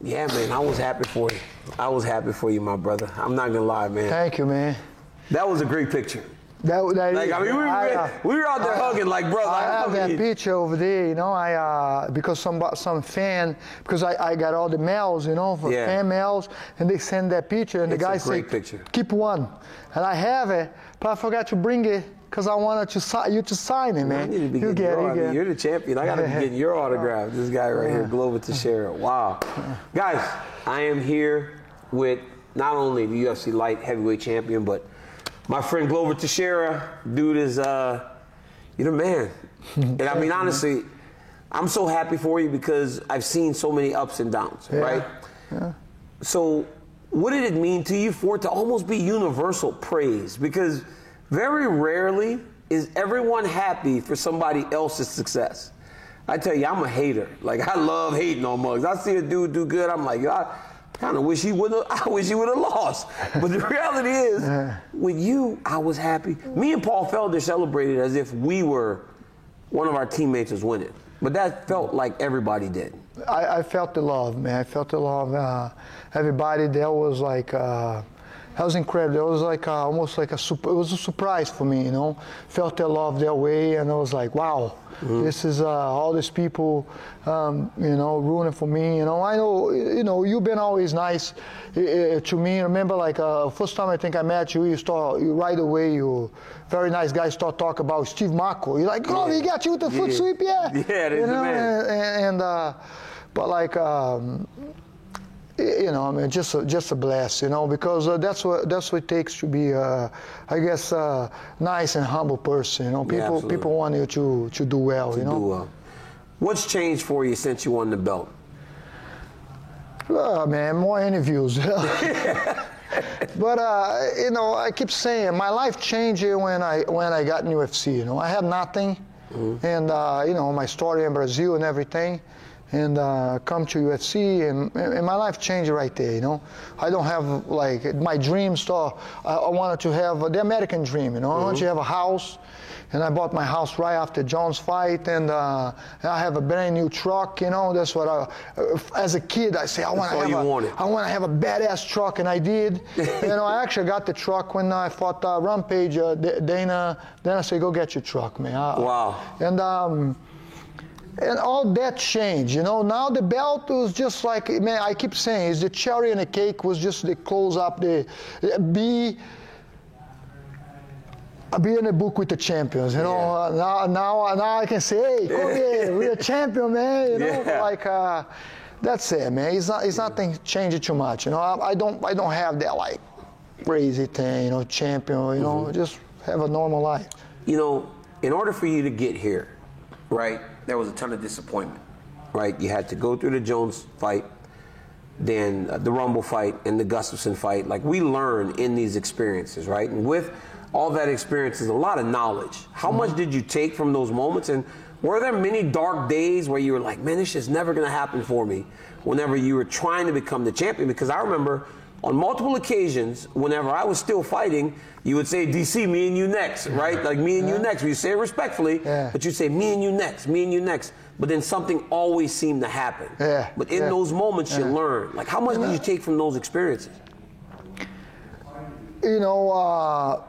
Yeah, man, I was happy for you. I was happy for you, my brother. I'm not gonna lie, man. Thank you, man. That was a great picture. That like, is, I mean, we were out there hugging like brother. I have that picture over there, you know. Because some fan, because I got all the mails, you know, for fan mails, and they send that picture, and the guy said, "Keep one," and I have it, but I forgot to bring it. Because I wanted you to sign it, man. I need to be You're the champion. I got to be getting your autograph. This guy right here, Glover Teixeira. Wow. Guys, I am here with not only the UFC light heavyweight champion, but my friend Glover Teixeira. Dude is, you're the man. And I mean, honestly, I'm so happy for you because I've seen so many ups and downs, right? Yeah. So what did it mean to you for it to almost be universal praise? Because very rarely is everyone happy for somebody else's success. I tell you, I'm a hater. Like, I love hating on mugs. I see a dude do good, I'm like, yo, I kind of wish he would have. I wish he would have lost. But the reality is, with you, I was happy. Me and Paul Felder celebrated as if we were one of our teammates was winning. But that felt like everybody did. I felt the love, man. I felt the love. Everybody there was like. That was incredible. It was like almost like it was a surprise for me, you know. Felt their love their way, and I was like, wow, this is all these people, you know, rooting for me. You know, I know, you know, you've been always nice to me. Remember, like first time I think I met you, right away, you very nice guy start talking about Steve Mako. You're like, oh, he got you with the foot sweep, yeah. Yeah, that's the man. But like. You know, I mean, just a bless, you know, because that's what it takes to be, I guess, nice and humble person. You know, people want you to do well. You know. Do well. What's changed for you since you won the belt? Man, more interviews. But you know, I keep saying my life changed when I got in UFC. You know, I had nothing, and you know, my story in Brazil and everything. And come to UFC, and my life changed right there, you know. I don't have, like, my dream store. I wanted to have the American dream, you know. I wanted to have a house, and I bought my house right after Jones fight, and I have a brand new truck, you know. That's what as a kid, I say, I want to have a badass truck, and I did. You know, I actually got the truck when I fought Rampage. Dana said, go get your truck, man. Wow. And all that changed, you know. Now the belt was just like, man, I keep saying, it's the cherry and the cake was just the close up, be in the book with the champions, you know. Now I can say, hey, come here, we're a champion, man, you know. Like, that's it, man. It's nothing changing too much, you know. I don't have that like crazy thing, you know, champion, you know. Just have a normal life. You know, in order for you to get here, right? There was a ton of disappointment, right? You had to go through the Jones fight, then the Rumble fight, and the Gustafsson fight. Like, we learn in these experiences, right? And with all that experience is a lot of knowledge. How much did you take from those moments? And were there many dark days where you were like, man, this is never going to happen for me whenever you were trying to become the champion? Because I remember on multiple occasions, whenever I was still fighting, you would say, DC, me and you next, right? Like, me and you next. You say it respectfully, but you say, me and you next, me and you next. But then something always seemed to happen. But in those moments, you learn. Like, how much did you take from those experiences? You know,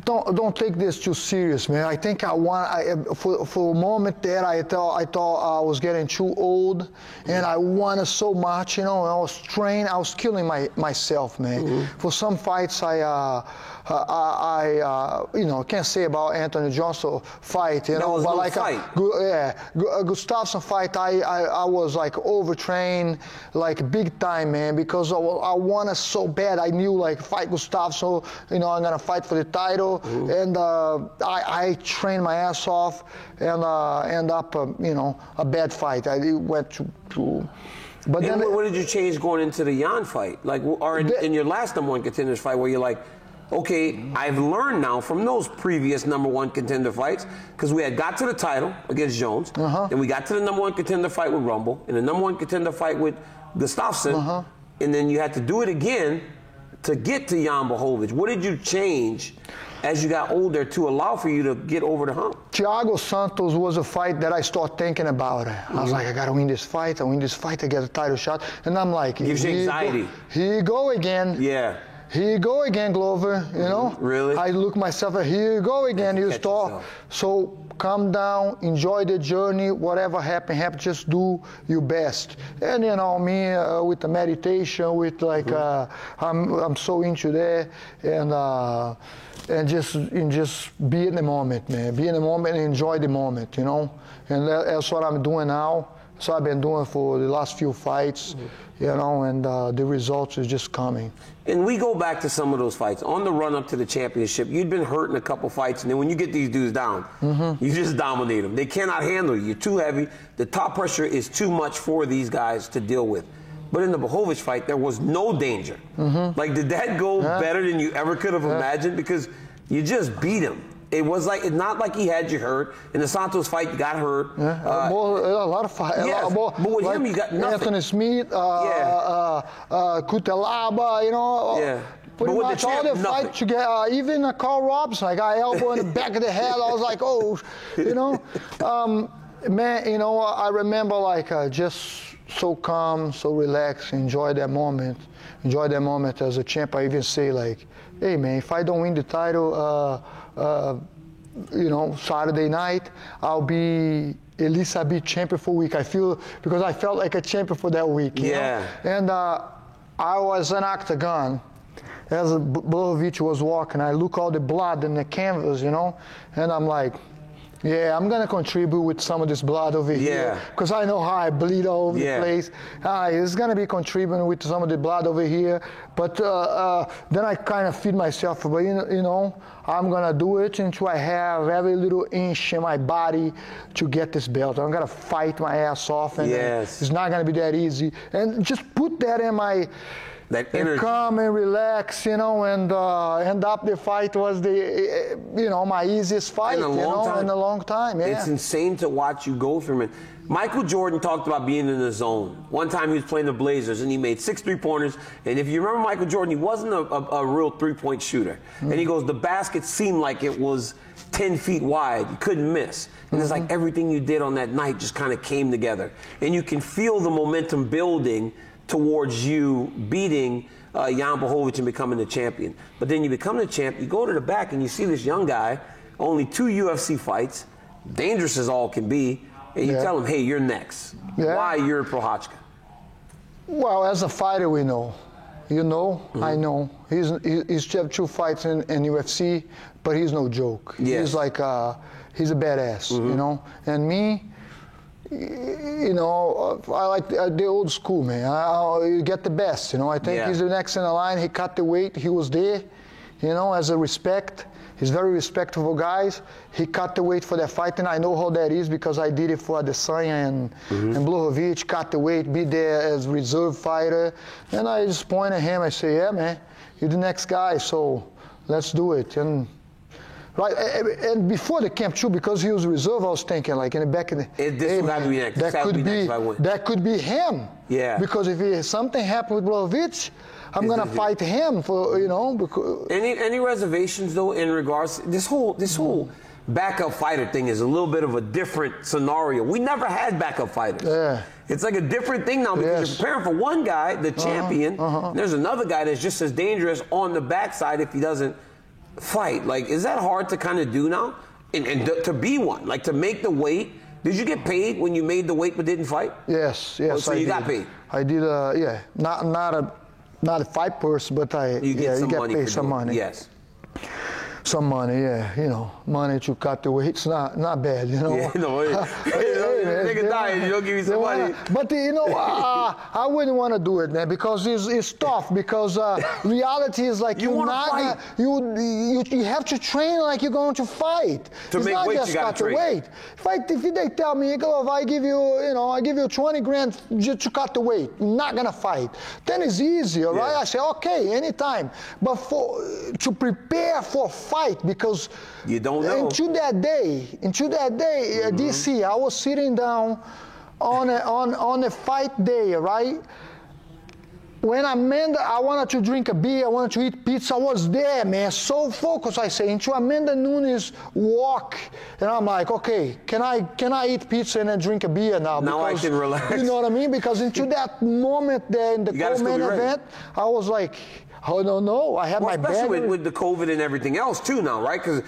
don't take this too serious, man. I think for a moment there, I thought I was getting too old, and I wanted so much, you know. And I was trained. I was killing myself, man. For some fights, I you know, can't say about Anthony Johnson fight, you know, but like Gustafsson fight, I was like overtrained, like big time, man, because I wanted so bad. I knew, like, fight Gustafsson, you know, I'm gonna fight for the title, and I trained my ass off, and end up, you know, a bad fight. I went to. But then, what did you change going into the Jan fight, like, or in your last #1 contenders fight, where you're like, okay, I've learned now from those previous #1 contender fights, because we had got to the title against Jones, then we got to the #1 contender fight with Rumble, and the #1 contender fight with Gustafsson, and then you had to do it again to get to Jan Blachowicz? What did you change as you got older to allow for you to get over the hump? Thiago Santos was a fight that I started thinking about it. I was like, I gotta win this fight. I win this fight to get a title shot. And I'm like, gives you anxiety. Here you go again. Yeah. Here you go again, Glover. You know? Really? I look myself at, here you go again. You start. So calm down, enjoy the journey. Whatever happen, just do your best. And you know me with the meditation, with like I'm so into that, and just be in the moment, man. Be in the moment and enjoy the moment, you know. And that's what I'm doing now. So I've been doing for the last few fights, you know, and the results is just coming. And we go back to some of those fights. On the run up to the championship, you'd been hurt in a couple fights, and then when you get these dudes down, you just dominate them. They cannot handle you. You're too heavy. The top pressure is too much for these guys to deal with. But in the Blachowicz fight, there was no danger. Like, did that go better than you ever could have imagined? Because you just beat him. It was like, it's not like he had you hurt. In the Santos fight, you got hurt. A lot of fights. Yes, but with him, you got nothing. Anthony Smith, Cutelaba, you know. Yeah. Pretty But much all the fights you get, even Carl Robinson, I got elbow in the back of the head. I was like, oh, you know. Man, you know, I remember like just so calm, so relaxed, enjoy that moment. Enjoy that moment as a champ. I even say like, hey man, if I don't win the title, you know, Saturday night, I'll be at least I'll be champion for a week. Because I felt like a champion for that week. You know? And I was in octagon as Blachowicz was walking. I look all the blood in the canvas, you know, and I'm like, yeah, I'm going to contribute with some of this blood over here. Because I know how I bleed all over the place. It's going to be contributing with some of the blood over here. But then I kind of feed myself. But, you know, I'm going to do it until I have every little inch in my body to get this belt. I'm going to fight my ass off. And it's not going to be that easy. And just put that in my... That energy. And calm and relax, you know, and end up the fight was the, you know, my easiest fight, in a long time. It's insane to watch you go through it. Michael Jordan talked about being in the zone. One time he was playing the Blazers and he made 6 3-pointers. And if you remember Michael Jordan, he wasn't a real 3-point shooter. And he goes, the basket seemed like it was 10 feet wide. You couldn't miss. And it's like everything you did on that night just kind of came together. And you can feel the momentum building towards you beating Jan Blachowicz and becoming the champion. But then you become the champ, you go to the back and you see this young guy, only 2 UFC fights, dangerous as all can be, and you tell him, hey, you're next. Why you're Prochazka? Well, as a fighter, we know. You know, I know. He's had 2 fights in UFC, but he's no joke. He's like, he's a badass, you know. And me, you know, I like the old school, man. You get the best, you know. I think he's the next in the line. He cut the weight. He was there, you know, as a respect. He's very respectful guys. He cut the weight for that fight, and I know how that is because I did it for Adesanya and Blachowicz. Cut the weight, be there as reserve fighter. And I just point at him. I say, yeah, man, you're the next guy, so let's do it. And right, and before the camp too, because he was reserve, I was thinking like in the back of the that could be him. Yeah. Because if something happened with Blachowicz, I'm gonna fight him for, you know. Because any reservations though in regards to this whole backup fighter thing is a little bit of a different scenario. We never had backup fighters. Yeah. It's like a different thing now because you're preparing for one guy, the champion. And there's another guy that's just as dangerous on the backside if he doesn't fight. Like, is that hard to kind of do now? And to be one, like to make the weight. Did you get paid when you made the weight but didn't fight? Yes. So you got paid. I did. Not a fight person, but you get paid some money. Yes. Some money, you know, money to cut the weight. It's not bad, you know. Yeah, no, nigga dying, you don't give me some money. But you know, I wouldn't want to do it, man, because it's tough. Because reality is like you have to train like you're going to fight. To make weight, you got to train. If they tell me, if I give you 20 grand just to cut the weight, you're not gonna fight. Then it's easier, right? I say, okay, anytime. But to prepare for fight, because you don't know. Into that day, DC, I was sitting down on a fight day, right? when Amanda, I wanted to drink a beer, I wanted to eat pizza, I was there, man, so focused, I say, into Amanda Nunes walk, and I'm like, okay, can I eat pizza and then drink a beer now? Now because, I can relax. You know what I mean? Because into that moment there in the co-main event, I was like, oh, no, I had my bag. Especially with the COVID and everything else, too, now, right? Because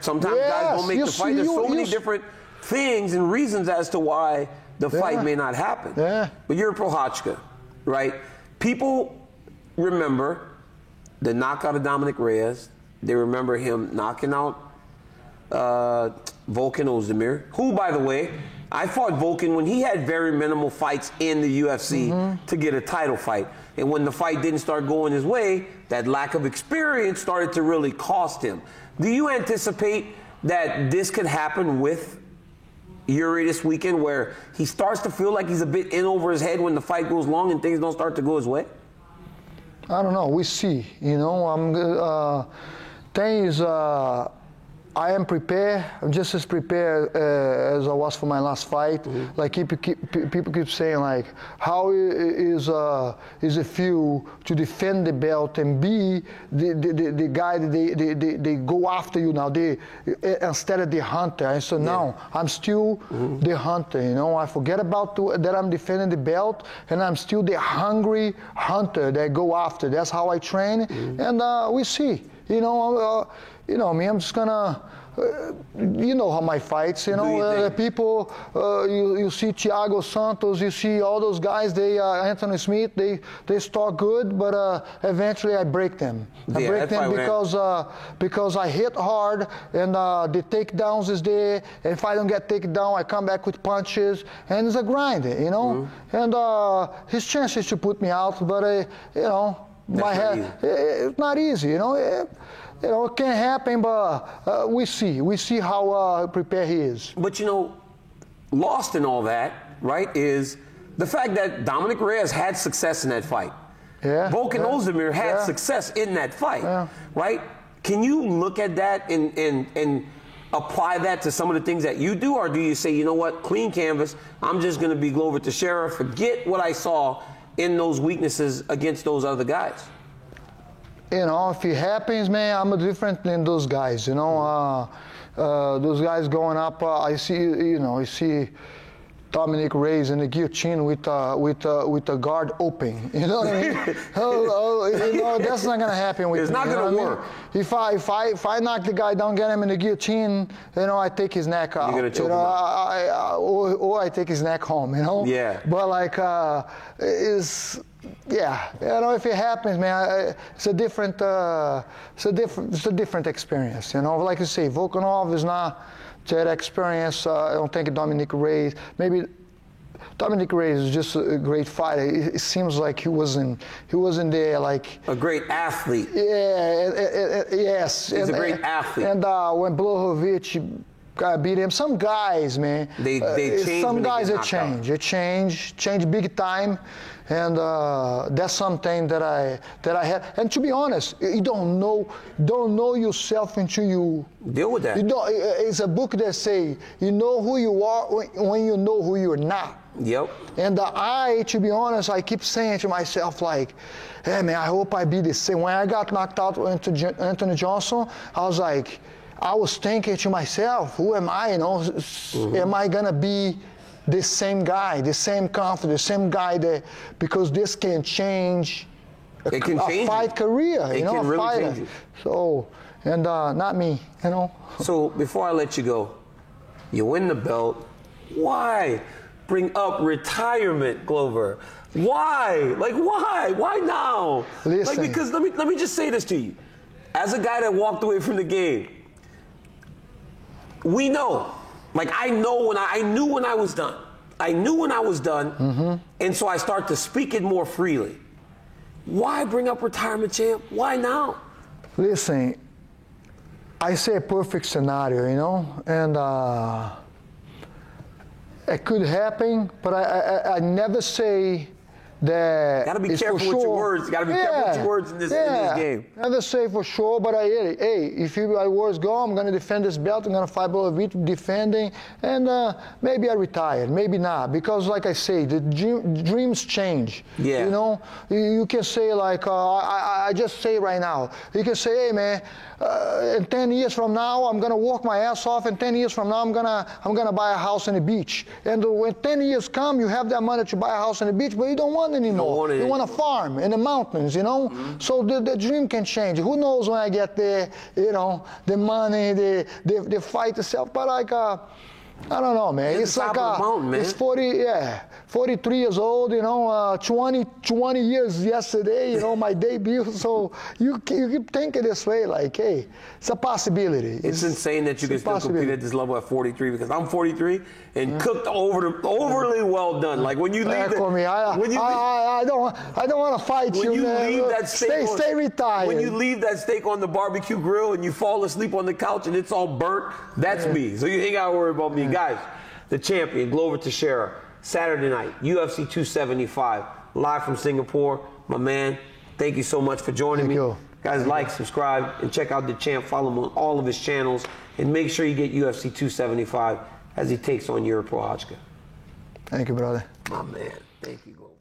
sometimes guys don't make the fight. There's so many different things and reasons as to why the fight may not happen. Yeah. But you're Prochazka, right? People remember the knockout of Dominic Reyes. They remember him knocking out Volkan Ozdemir, who, by the way, I fought Volkan when he had very minimal fights in the UFC to get a title fight. And when the fight didn't start going his way, that lack of experience started to really cost him. Do you anticipate that this could happen with Yuri this weekend, where he starts to feel like he's a bit in over his head when the fight goes long and things don't start to go his way? I don't know. We see. You know, thing is, I am prepared. I'm just as prepared as I was for my last fight. Like people keep saying, like, how is it feel to defend the belt and be the guy that they go after you now? Instead of the hunter. And so now I'm still the hunter. You know, I forget about that I'm defending the belt, and I'm still the hungry hunter that go after. That's how I train, and we see. You know me, I'm just gonna, you know how my fights, people, you see Thiago Santos, you see all those guys, Anthony Smith, they start good, but eventually I break them. I break them because I hit hard, and the takedowns is there, and if I don't get taken down, I come back with punches, and it's a grind, you know? And his chances to put me out, but, it's not easy, you know. It can happen, but we see how prepared he is. But lost in all that, right, is the fact that Dominic Reyes had success in that fight. Yeah. Volkan Ozdemir had success in that fight, right? Can you look at that and apply that to some of the things that you do, or do you say, you know what, clean canvas, I'm just going to be Glover Teixeira, forget what I saw in those weaknesses against those other guys? If it happens, man, I'm different than those guys. Those guys going up. I see Dominic Reyes in the guillotine with a guard open. You know what I mean? That's not gonna happen with me. It's not gonna work. If I knock the guy down, get him in the guillotine, I take his neck out. You're gonna choke him out. Or I take his neck home. Yeah. But if it happens, man, it's a different experience. Like you say, Volkanov is not that experience. I don't think Dominic Reyes. Maybe Dominic Reyes is just a great fighter. It seems like he wasn't there like a great athlete. Yeah. Yes. He's a great athlete. And when Blachowicz beat him, some guys, man, they change. Some guys they change. They change big time. And that's something that I had. And to be honest, you don't know yourself until you deal with that. It's a book that say you know who you are when you know who you're not. Yep. And to be honest, I keep saying to myself like, hey man, I hope I be the same. When I got knocked out with Anthony Johnson, I was thinking to myself, who am I? Am I gonna be the same guy, the same confident, the same guy because this can change a fight career, it can really change you. So, and not me, So before I let you go, you win the belt. Why bring up retirement, Glover? Why? Why? Why now? Listen. Because let me just say this to you. As a guy that walked away from the game, we know. I knew when I was done. I knew when I was done, and so I start to speak it more freely. Why bring up retirement, champ? Why now? Listen, I say a perfect scenario, and it could happen, but I never say that Gotta be is careful for with your sure. words. You gotta be careful with your words in this game. Never say for sure, but hey, if my words go, I'm gonna defend this belt. I'm gonna fight Boavito defending, and maybe I retire, maybe not, because like I say, the dreams change. Yeah. You know, you can say like I just say right now. You can say, hey man, in 10 years from now, I'm gonna work my ass off. In 10 years from now, I'm gonna buy a house on the beach. And when 10 years come, you have that money to buy a house on the beach, but you don't want it anymore. You want a farm in the mountains, you know? Mm-hmm. So the dream can change. Who knows when I get there, you know, the money, the fight itself. But like, I don't know, man. It's like mountain, man. It's 43 years old, you know, 20 years yesterday, you know, my debut. So you keep thinking this way, like, hey, it's a possibility. It's insane that you can still compete at this level at 43, because I'm 43 and cooked overly well done. Like when you leave I don't want to fight you, man. Leave that steak stay retired. When you leave that steak on the barbecue grill and you fall asleep on the couch and it's all burnt, that's me. So you ain't got to worry about me. Guys, the champion, Glover Teixeira, Saturday night, UFC 275, live from Singapore. My man, thank you so much for joining me. Guys, like, subscribe, and check out the champ. Follow him on all of his channels. And make sure you get UFC 275 as he takes on Jiri Prochazka. Thank you, brother. My man. Thank you, Glover.